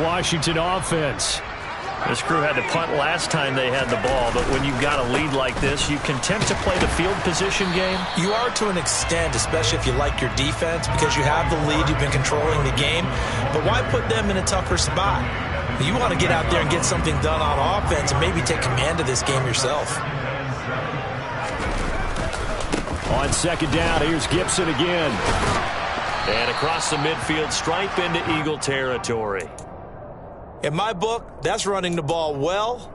Washington offense. This crew had to punt last time they had the ball, but when you've got a lead like this, you content to play the field position game? You are to an extent, especially if you like your defense, because you have the lead, you've been controlling the game. But why put them in a tougher spot? You want to get out there and get something done on offense and maybe take command of this game yourself. On second down, here's Gibson again. And across the midfield stripe into Eagle territory. In my book, that's running the ball well,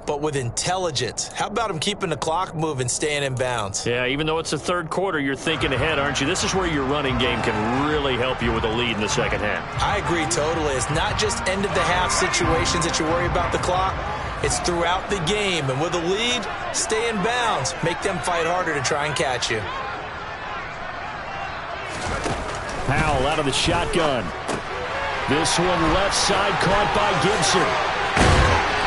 but with intelligence. How about him keeping the clock moving, staying in bounds? Yeah, even though it's the third quarter, you're thinking ahead, aren't you? This is where your running game can really help you with a lead in the second half. I agree totally. It's not just end-of-the-half situations that you worry about the clock. It's throughout the game. And with a lead, stay in bounds. Make them fight harder to try and catch you. Powell out of the shotgun. This one left side caught by Gibson.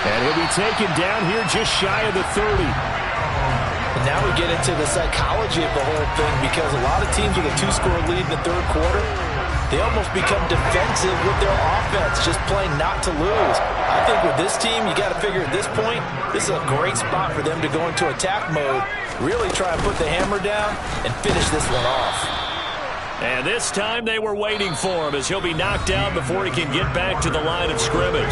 And he'll be taken down here just shy of the 30. And now we get into the psychology of the whole thing, because a lot of teams with a two-score lead in the third quarter, they almost become defensive with their offense, just playing not to lose. I think with this team, you got to figure at this point, this is a great spot for them to go into attack mode, really try and put the hammer down and finish this one off. And this time they were waiting for him, as he'll be knocked out before he can get back to the line of scrimmage.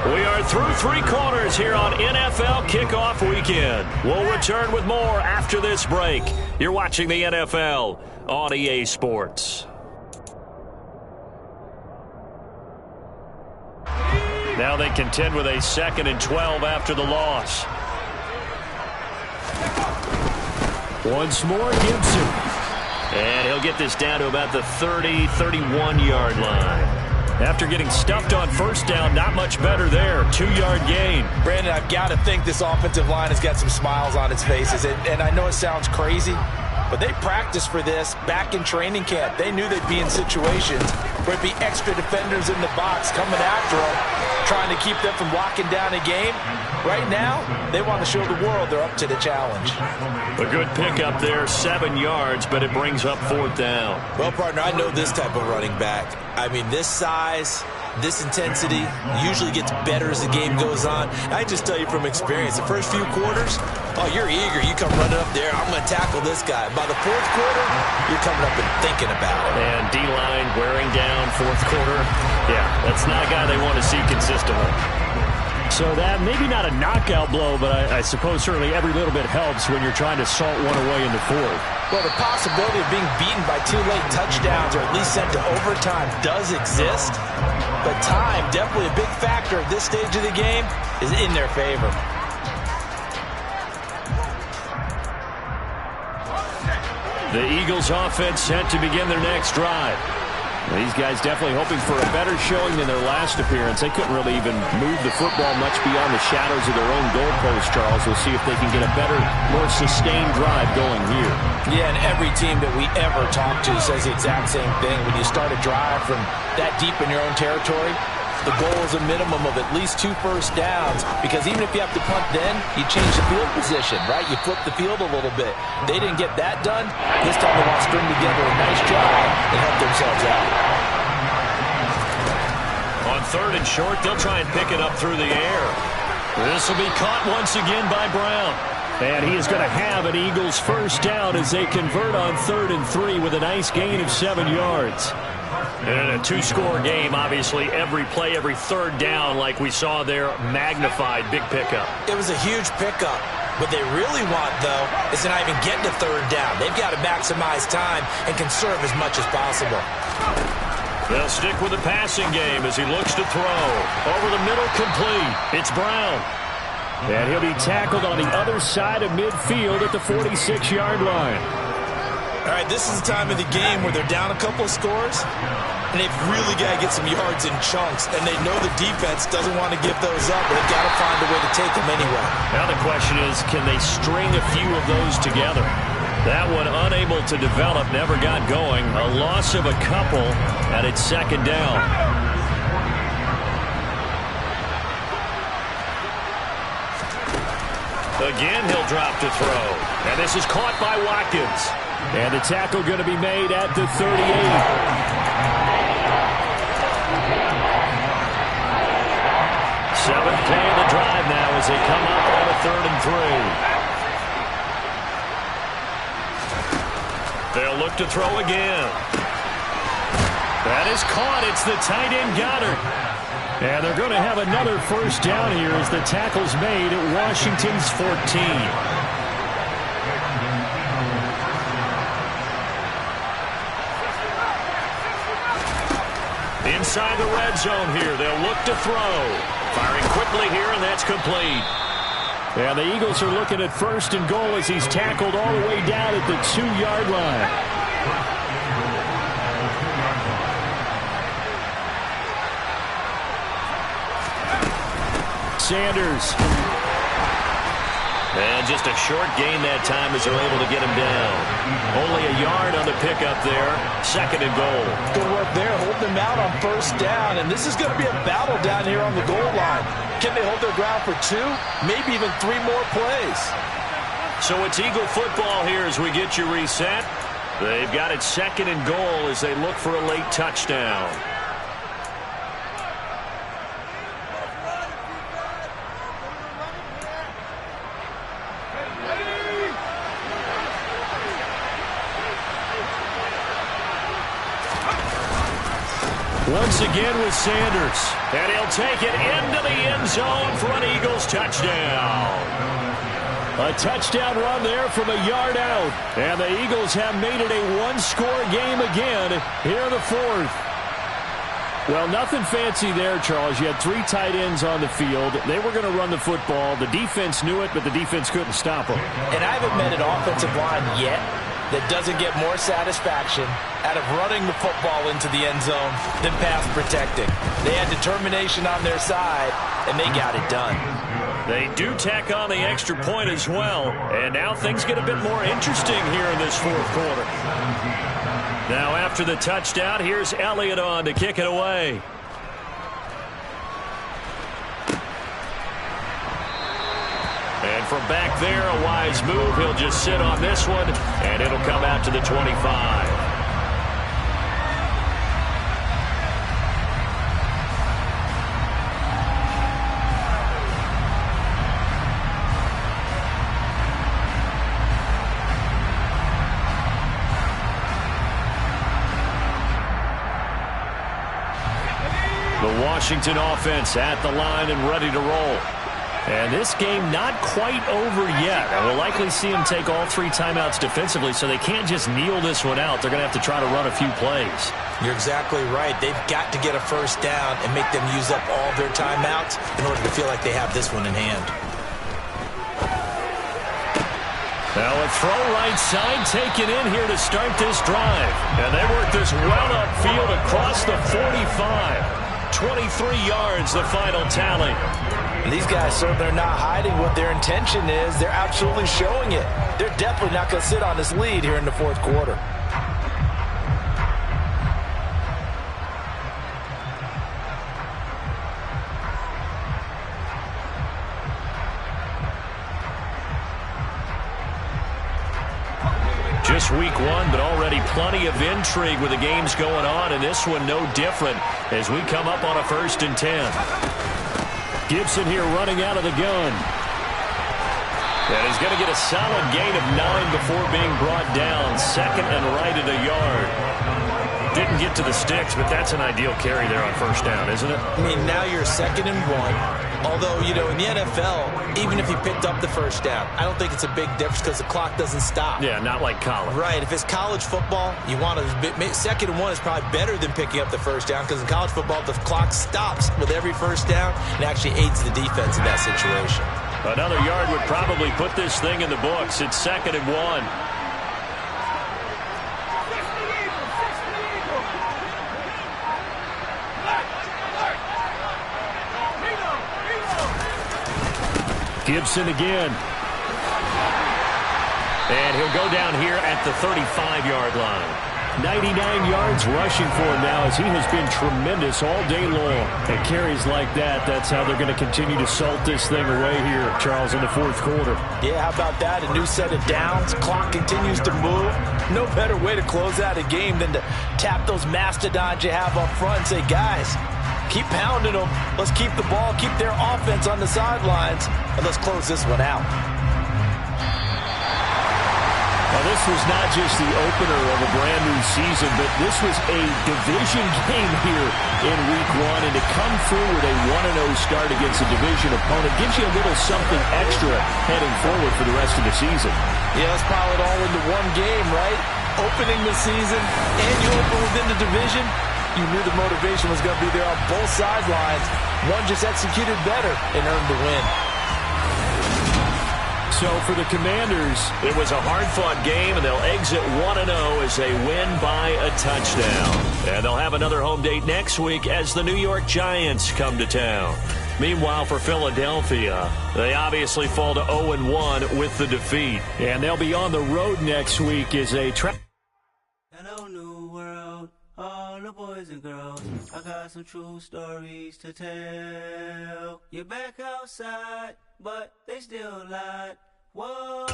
We are through three quarters here on NFL Kickoff Weekend. We'll return with more after this break. You're watching the NFL on EA Sports. Now they contend with a 2nd and 12 after the loss. Once more, Gibson. And he'll get this down to about the 30, 31-yard line. After getting stuffed on first down, not much better there. 2-yard gain. Brandon, I've got to think this offensive line has got some smiles on its faces. And I know it sounds crazy, but they practiced for this back in training camp. They knew they'd be in situations where it'd be extra defenders in the box coming after them, trying to keep them from locking down a game. Right now, they want to show the world they're up to the challenge. A good pickup there, 7 yards, but it brings up 4th down. Well, partner, I know this type of running back. I mean, this size, this intensity usually gets better as the game goes on. I just tell you from experience, the first few quarters, oh, you're eager. You come running up there, I'm going to tackle this guy. By the fourth quarter, you're coming up and thinking about it. And D-line wearing down fourth quarter. Yeah, that's not a guy they want to see consistently. So that maybe not a knockout blow, but I suppose certainly every little bit helps when you're trying to salt one away in the fourth. Well, the possibility of being beaten by 2 late touchdowns or at least sent to overtime does exist. But time, definitely a big factor at this stage of the game, is in their favor. The Eagles offense set to begin their next drive. These guys definitely hoping for a better showing than their last appearance. They couldn't really even move the football much beyond the shadows of their own goalpost, Charles. We'll see if they can get a better, more sustained drive going here. Yeah, and every team that we ever talk to says the exact same thing. When you start a drive from that deep in your own territory, the goal is a minimum of at least 2 first downs, because even if you have to punt then, you change the field position, right? You flip the field a little bit. They didn't get that done. This time they want to string together a nice drive and help themselves out. On 3rd and short, they'll try and pick it up through the air. This will be caught once again by Brown. And he is going to have an Eagles first down as they convert on 3rd and 3 with a nice gain of 7 yards. And a 2-score game, obviously, every play, every 3rd down, like we saw there, magnified, big pickup. It was a huge pickup. What they really want, though, is to not even get to 3rd down. They've got to maximize time and conserve as much as possible. They'll stick with the passing game as he looks to throw. Over the middle, complete. It's Brown. And he'll be tackled on the other side of midfield at the 46-yard line. All right, this is the time of the game where they're down a couple of scores, and they've really got to get some yards in chunks, and they know the defense doesn't want to give those up, but they've got to find a way to take them anyway. Now the question is, can they string a few of those together? That one unable to develop, never got going. A loss of a couple, and it's 2nd down. Again, he'll drop to throw. And this is caught by Watkins. And the tackle going to be made at the 38. Seventh play of the drive now as they come up on a 3rd and 3. They'll look to throw again. That is caught. It's the tight end Goddard. And they're going to have another first down here as the tackle's made at Washington's 14. Inside the red zone here. They'll look to throw. Firing quickly here, and that's complete. And the Eagles are looking at 1st and goal as he's tackled all the way down at the 2-yard line. Sanders. And just a short gain that time as they're able to get him down. Only a yard on the pickup there. 2nd and goal. Good work there. Hold them out on 1st down. And this is going to be a battle down here on the goal line. Can they hold their ground for 2? Maybe even 3 more plays. So it's Eagle football here as we get you reset. They've got it 2nd and goal as they look for a late touchdown. Once again with Sanders. And he'll take it into the end zone for an Eagles touchdown. A touchdown run there from a yard out. And the Eagles have made it a 1-score game again here in the 4th. Well, nothing fancy there, Charles. You had 3 tight ends on the field. They were going to run the football. The defense knew it, but the defense couldn't stop them. And I haven't met an offensive line yet that doesn't get more satisfaction out of running the football into the end zone than pass protecting. They had determination on their side, and they got it done. They do tack on the extra point as well, and now things get a bit more interesting here in this 4th quarter. Now after the touchdown, here's Elliott on to kick it away. And from back there, a wise move. He'll just sit on this one, and it'll come out to the 25. The Washington offense at the line and ready to roll. And this game not quite over yet. And we'll likely see them take all 3 timeouts defensively, so they can't just kneel this one out. They're going to have to try to run a few plays. You're exactly right. They've got to get a first down and make them use up all their timeouts in order to feel like they have this one in hand. Now a throw right side taken in here to start this drive. And they work this well upfield across the 45. 23 yards, the final tally. And these guys certainly are not hiding what their intention is. They're absolutely showing it. They're definitely not going to sit on this lead here in the 4th quarter. Just week 1, but already plenty of intrigue with the games going on, and this one no different as we come up on a 1st and 10. Gibson here running out of the gun. And he's going to get a solid gain of 9 before being brought down. 2nd and right at a yard. Didn't get to the sticks, but that's an ideal carry there on 1st down, isn't it? I mean, now you're 2nd and 1. Although, you know, in the NFL, even if you picked up the first down, I don't think it's a big difference because the clock doesn't stop. Yeah, not like college. Right. If it's college football, you want to 2nd and 1 is probably better than picking up the first down because in college football, the clock stops with every first down and actually aids the defense in that situation. Another yard would probably put this thing in the books. It's 2nd and 1. Gibson again. And he'll go down here at the 35-yard line. 99 yards rushing for him now as he has been tremendous all day long. And carries like that, that's how they're going to continue to salt this thing away here, Charles, in the 4th quarter. Yeah, how about that? A new set of downs. Clock continues to move. No better way to close out a game than to tap those mastodons you have up front and say, guys, Keep pounding them. Let's keep the ball, keep their offense on the sidelines, and let's close this one out. Well, this was not just the opener of a brand new season, but this was a division game here in week one. And to come through with a 1-0 start against a division opponent gives you a little something extra heading forward for the rest of the season. Yeah, let's pile it all into one game, right? Opening the season, and you open within the division. You knew the motivation was going to be there on both sidelines. One just executed better and earned the win. So for the Commanders, it was a hard-fought game, and they'll exit 1-0 as they win by a touchdown. And they'll have another home date next week as the New York Giants come to town. Meanwhile, for Philadelphia, they obviously fall to 0-1 with the defeat. And they'll be on the road next week as a Hello, new world, all the boys and girls. I got some true stories to tell. You're back outside, but they still lied. Whoa,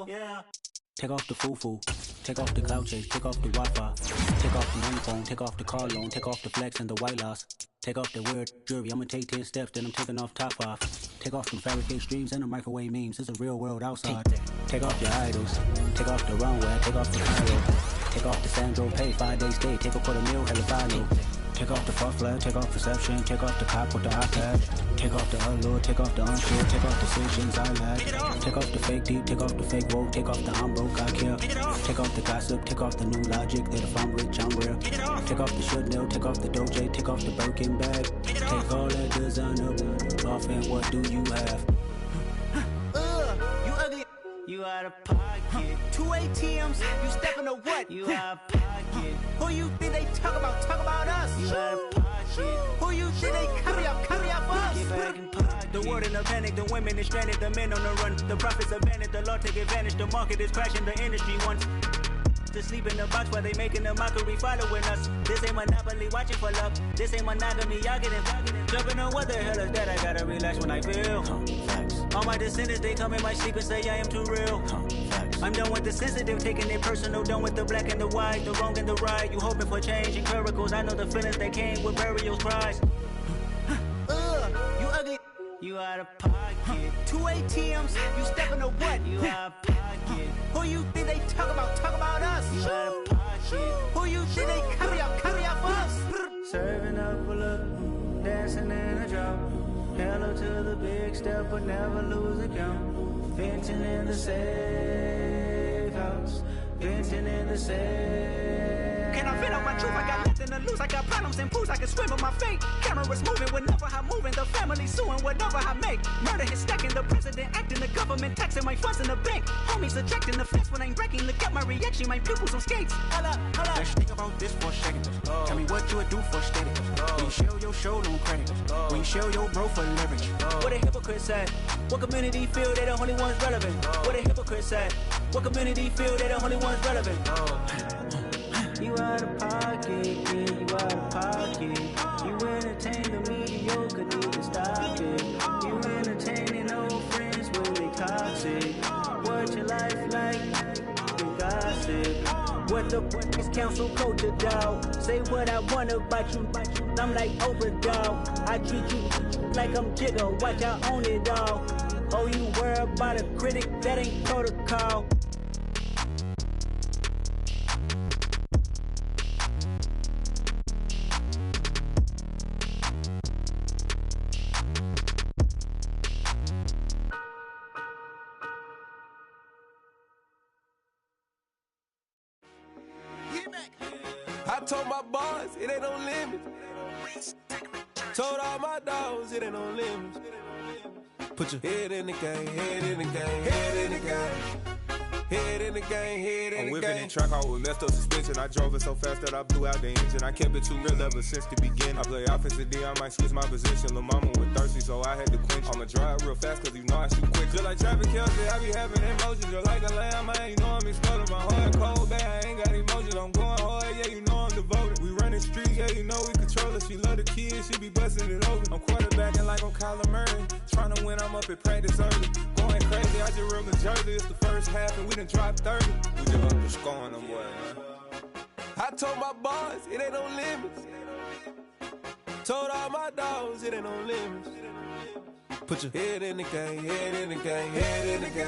yeah. Take off the foo-foo, take off the cloud chase, take off the Wi-Fi, take off the uniform, take off the car loan, take off the flex and the white loss, take off the weird jewelry, I'ma take 10 steps, then I'm taking off top 5, take off some fabricated streams and the microwave memes, it's a real world outside, take off your idols, take off the runway, take off the Cairo, take off the Sandro, pay 5 days stay, take a $250,000, hella final. Take off the false flag, take off perception, take off the cop with the iPad, take off the allure, take off the unsure, take off decisions I lack, take off the fake deep, take off the fake woke, take off the I'm broke, I care, take off the gossip, take off the new logic, that if I'm rich, I'm rare, take off the should know, take off the Doja, take off the Birkin bag, take all that designer off and what do you have? You ugly. You out of pocket. 2 ATMs, you stepping to what? You out of pocket. Who you think they talk about us? You out of pocket. Who you think they copy up for us? Get back in pocket. The world in a panic, the women is stranded, the men on the run, the profits abandoned, the law take advantage, the market is crashing, the industry wants to sleep in the box while they making a mockery following us. This ain't Monopoly, watching for love. This ain't monogamy, y'all getting jumping on what the hell is that? I gotta relax when I feel. All my descendants, they come in my sleep and say I am too real. I'm done with the sensitive, taking it personal, done with the black and the white, the wrong and the right. You hoping for change and miracles. I know the feelings that came with burials, cries. You ugly. You out of pocket. 2 ATMs, you stepping to what? You out of pocket. Who you think they talk about us? You out of pocket. Who you think they copy up for us? Serving up a look, dancing in a drop. Hello to the big step, but never lose a count. Venting in the safe house. Venting in the safe. Can I vent out my truth? I got nothing to lose. I got problems and proofs. I can swim with my fate. Cameras moving whenever I'm moving. The family suing whatever I make. Murder is stacking. The president acting. The government taxing my funds in the bank. Homies ejecting the fence when I'm breaking. Look at my reaction. My pupils on skates. Hold up. Let's think about this for a second. Tell me what you would do for steady. When you show your show, no credit. When you show your bro for leverage. What a hypocrite said. What community feel they the only ones relevant? What a hypocrite said. What community feel they the only ones relevant? You out of pocket, yeah, you out of pocket. You entertain the mediocre, need to stop it. You entertaining old friends when they toxic. What your life like? You gossip. What the is council culture, dog? Say what I want about you. I'm like Oprah, dog. I treat you like I'm Jigga. Watch I own it, dog. Oh, you worry about a critic? That ain't protocol. I told my boys it ain't no limits. Told all my dogs it ain't no limits. Put your head in the game, head in the game, head in the game. Head in the game, head in the game. I'm whipping in track out with messed up suspension. I drove it so fast that I blew out the engine. I kept it too real ever since the beginning. I play offensive D, I might switch my position. Lil' mama was thirsty, so I had to quench. I'ma drive real fast, cause you know I shoot quick. Just like traffic Kelsey, I be having emotions. Just like a lamb, man, you know I'm exploding. My heart cold, bad, I ain't got emotions. I'm going hard, yeah, you know I'm devoted. We running streets, yeah, you know we control it. She love the kids, she be busting it over. I'm quarterbacking like I'm Kyler Murray. Trying to win, I'm up at practice early. Going crazy, I just real the jersey. It's the first half and we done dropped 30. We just up to scoring them, boy, man. I I told my boys, it ain't no limits. Told all my dogs, it ain't no limits. Put your head in the game, head in the game, head in the game.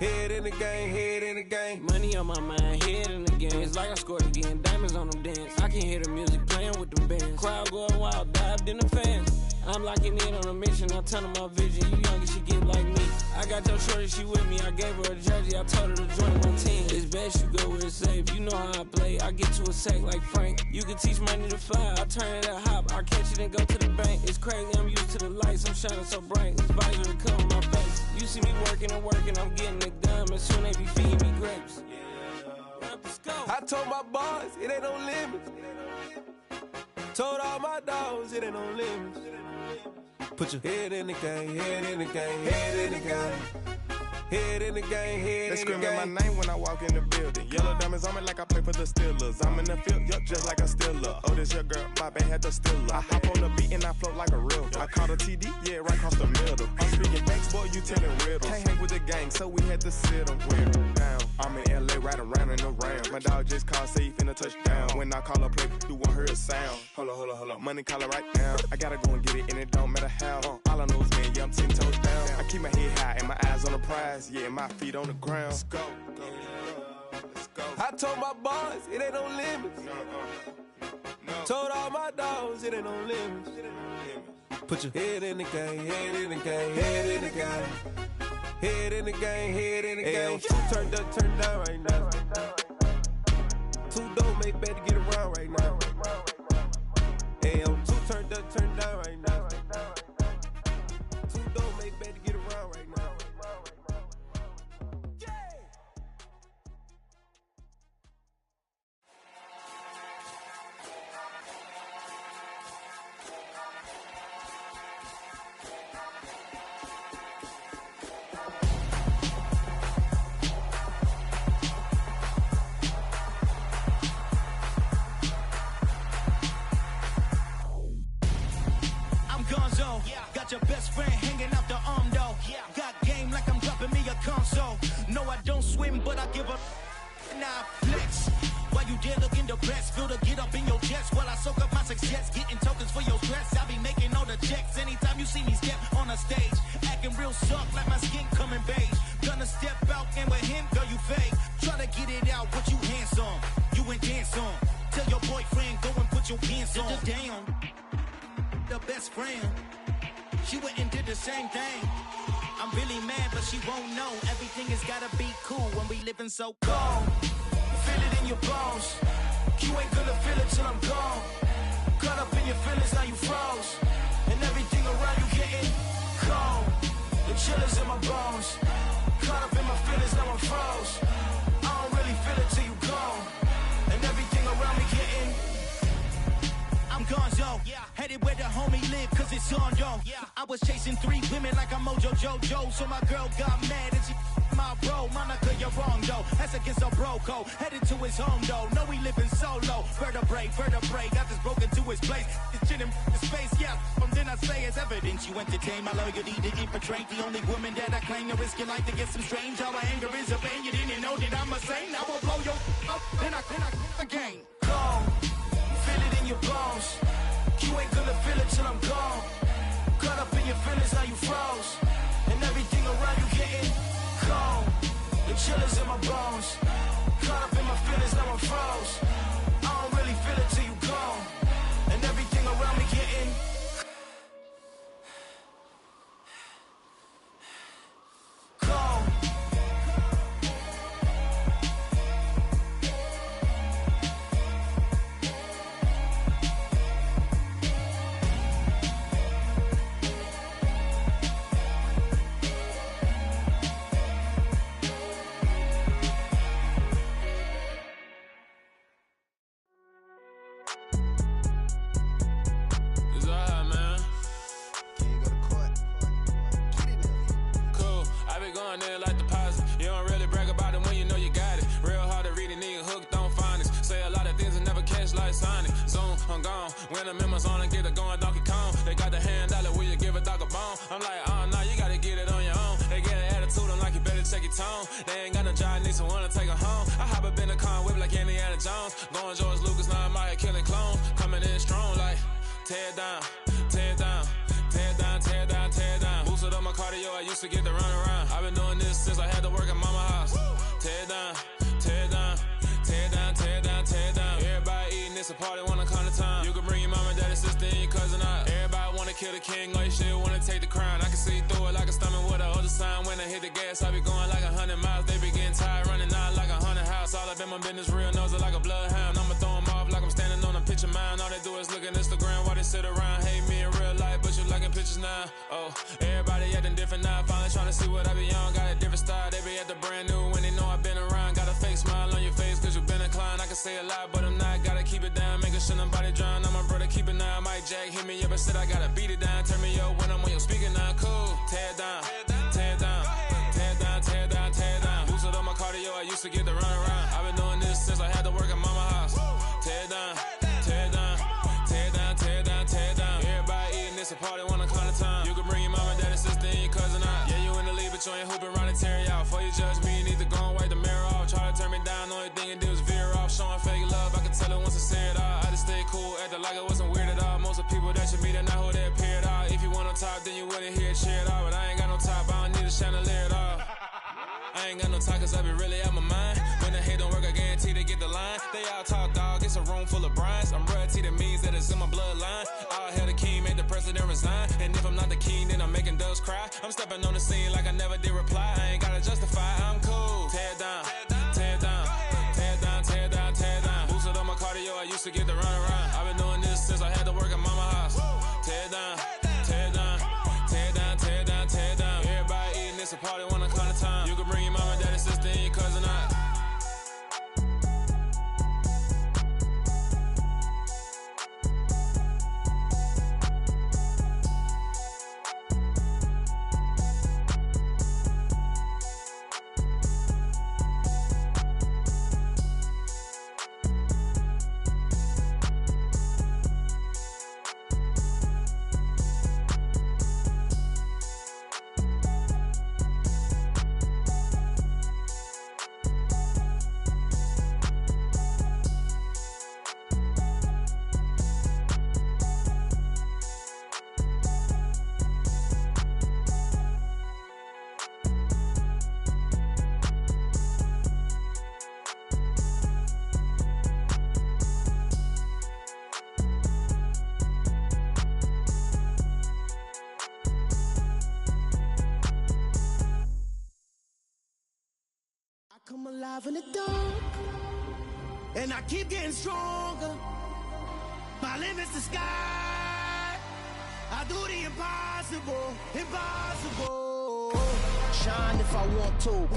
Head in the game, head in the game. Money on my mind, head in the game. It's like I scored again, diamonds on them dance. I can hear the music playing with them bands. Crowd going wild, dived in the fans. I'm locking in on a mission, I'm telling my vision. You young, she get like me. I got your shorty, she with me. I gave her a jersey, I told her to join my team. It's best you go where it's safe. You know how I play. I get to a sack like Frank. You can teach money to fly. I turn it up hop. I catch it and go to the bank. It's crazy, I'm used to the lights. I'm shining so bright. This visor to cover my face. You see me working and working, I'm getting it done. And soon they be feeding me grapes. I told my boys, it ain't no limits. Told all my dogs, it ain't no limits. Put your head in the game, head in the game, head in the game. Head in the game, head in the game. They screaming my name when I walk in the building. Yellow diamonds on me like I play for the Steelers. I'm in the field, yup, just like a Steeler. Oh, this your girl, my band had the Steeler. I hop on the beat and I float like a river. I caught a TD, yeah, right across the middle. I'm speaking thanks, boy, you telling riddles. Can't hang with the gang, so we had to sit them down. I'm in LA, right around in the round. My dog just called, say he finna touchdown. When I call a play, you won't hear a sound. Hold up, money calling right now. I gotta go and get it, and it don't matter how. All I know is, man, yeah, I'm 10 toes down. I keep my head high and my eyes on the prize. Yeah, my feet on the ground. Let's go. I told my boys, it ain't no limits. Told all my dogs, it ain't no limits. Put your head in the game, head in the game, head in the game. Head in the game, head in the game. Turned up, turned down right now. Too dope, make better get around right now. Hey, I'm too turned up, turned down right now. Too dope, make better get around right now. Got your best friend hanging out the arm though. Got game like I'm dropping me a console. No, I don't swim, but I give up. Nah, flex. While you there looking depressed, feel the get up in your chest while I soak up my success. Getting tokens for your stress. I be making all the checks anytime you see me step on a stage. Acting real soft like my skin coming beige. Gonna step out and with him, girl, you fake. Try to get it out, but you handsome. You ain't dance on. Tell your boyfriend, go and put your pants on. Down. The best friend. She went and did the same thing. I'm really mad, but she won't know. Everything has gotta be cool when we living so cold. Feel it in your bones. You ain't gonna feel it till I'm gone. Caught up in your feelings, now you froze. And everything around you getting cold. The chill is in my bones. Caught up in my feelings, now I'm froze. I don't really feel it till you gone. And everything around me getting I'm gonzo, headed where the homie live, cause it's on, yo. I was chasing 3 women like I'm Mojo Jojo, so my girl got mad and she my bro. Monica, you're wrong, though. That's against a bro code. Headed to his home, though. No, he living solo. Vertebrae, got this broken to his place. It's chin in his face, yeah. From then I say it's evidence you entertain my loyalty to infiltrate. The only woman that I claim to risk your life to get some strange. How my anger is a pain. You didn't know that I'm a saint. I will blow your up, then I again. Go. Feel it in your bones. You ain't gonna feel it till I'm gone. Caught up in your feelings, now you froze. And everything around you getting cold. The chill is in my bones. Caught up in my feelings, now I'm froze. I don't really feel it till you gone. And everything around me getting cold. When the members on and get it going Donkey Kong, they got the hand dollar, will you give a dog a bone? I'm like, oh no, you gotta get it on your own. They get an attitude, I'm like, you better check your tone. They ain't got no job, need someone to take her home. I hop up in the car, whip like Indiana Jones. Going George Lucas, now I'm out here killing clones. Coming in strong like, tear down, tear down. Tear down, tear down, tear down. Boosted up my cardio, I used to get to run around. I've been doing this since I had to work at mama house. Tear down, tear down, tear down, tear down, tear down. Everybody eating, it's a party, wanna come to time. You can bring your mama, daddy, sister, and your cousin out. Everybody wanna kill the king, or you shit wanna take the crown. I can see through it like a stomach with a other sign. When I hit the gas, I be going like 100 miles. They be getting tired, running out like 100 house. All up in my business, real nose it like a bloodhound. I'ma throw them off like I'm standing on a picture mine. All they do is look at Instagram while they sit around. Hate me in real life, but you liking pictures now. Oh, everybody acting different now. Finally trying to see what I be on. Got a different style, they be at the brand new when they know I've been around. Got a fake smile on your face cause you been inclined. I can say a lot, but I'm not. Gotta keep it down, making sure nobody drown. I'm my brother, keep it now. Mike Jack hit me up and said I gotta beat it down. Turn me up when I'm on your speaker now. Cool, tear down, tear down, tear down, tear down, tear down. Boosted up my cardio, I used to get to run around. I've been doing this since I had to work at mama house. Tear down, tear down, tear down, tear down, tear down. Everybody eating, it's a party, wanna come to time. You can bring your mama, daddy, sister, and your cousin out. Yeah, you in the league, but you ain't hooping around and tear you out. Before you judge me, you need to go and wipe the mirror off. Try to turn me down, only thing it did was veer off. Showing fake love, I can tell it once I say it all. I just stay cool, acting like it wasn't weird at all. Most of the people that you meet are not who they appear at all. If you want on top, then you wouldn't hear it cheer at all. But I ain't got no top, I don't need a chandelier at all. I ain't got no talk cause I be really out my mind. When the hate don't work, I guarantee they get the line. They all talk, dog, it's a room full of brines. I'm royalty, that means that it's in my bloodline. All hail the king, made the president resign. And if I'm not the king, then I'm making doves cry. I'm stepping on the scene like I never did reply. I ain't gotta justify, I'm cool. Tear down, tear down, tear down, tear down, tear down. Boosted up my cardio, I used to get to run around. I've been doing this since I had to work at mama house. Tear down, tear down, tear down, tear down, tear down. Everybody eating, it's a party, wanna come to time. You can bring your mama, daddy, sister, and your cousin out. Come alive in the dark, and I keep getting stronger. My limit's the sky. I do the impossible, impossible. Shine if I want to.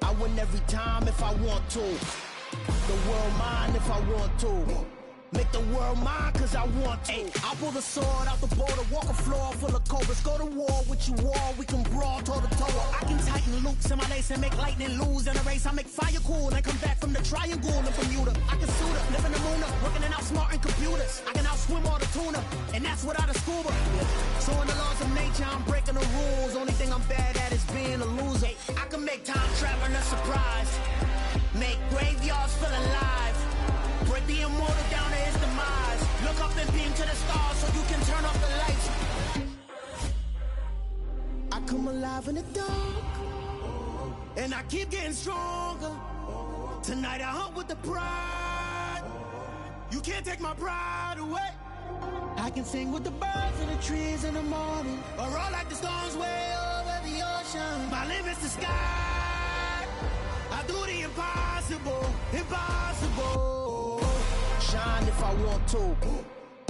I win every time if I want to. The world mine if I want to. Make the world mine cause I want to. I'll pull the sword out the border, walk a floor full of cobras. Go to war with you all, we can brawl toe to toe. I can tighten loops in my lace and make lightning lose in a race. I make fire cool and come back from the triangle in Bermuda. I can suit up, live in the moon up, working and outsmarting computers. I can outswim all the tuna, and that's without a scuba. So in the laws of nature, I'm breaking the rules. Only thing I'm bad at is being a loser. I can make time traveling a surprise, make graveyards feel alive. Break the immortal down to his demise. Look up and beam to the stars so you can turn off the lights. I come alive in the dark, and I keep getting stronger. Tonight I hunt with the pride. You can't take my pride away. I can sing with the birds and the trees in the morning, or roll like the storms way over the ocean. My limit's the sky. I do the impossible, impossible. Shine if I want to.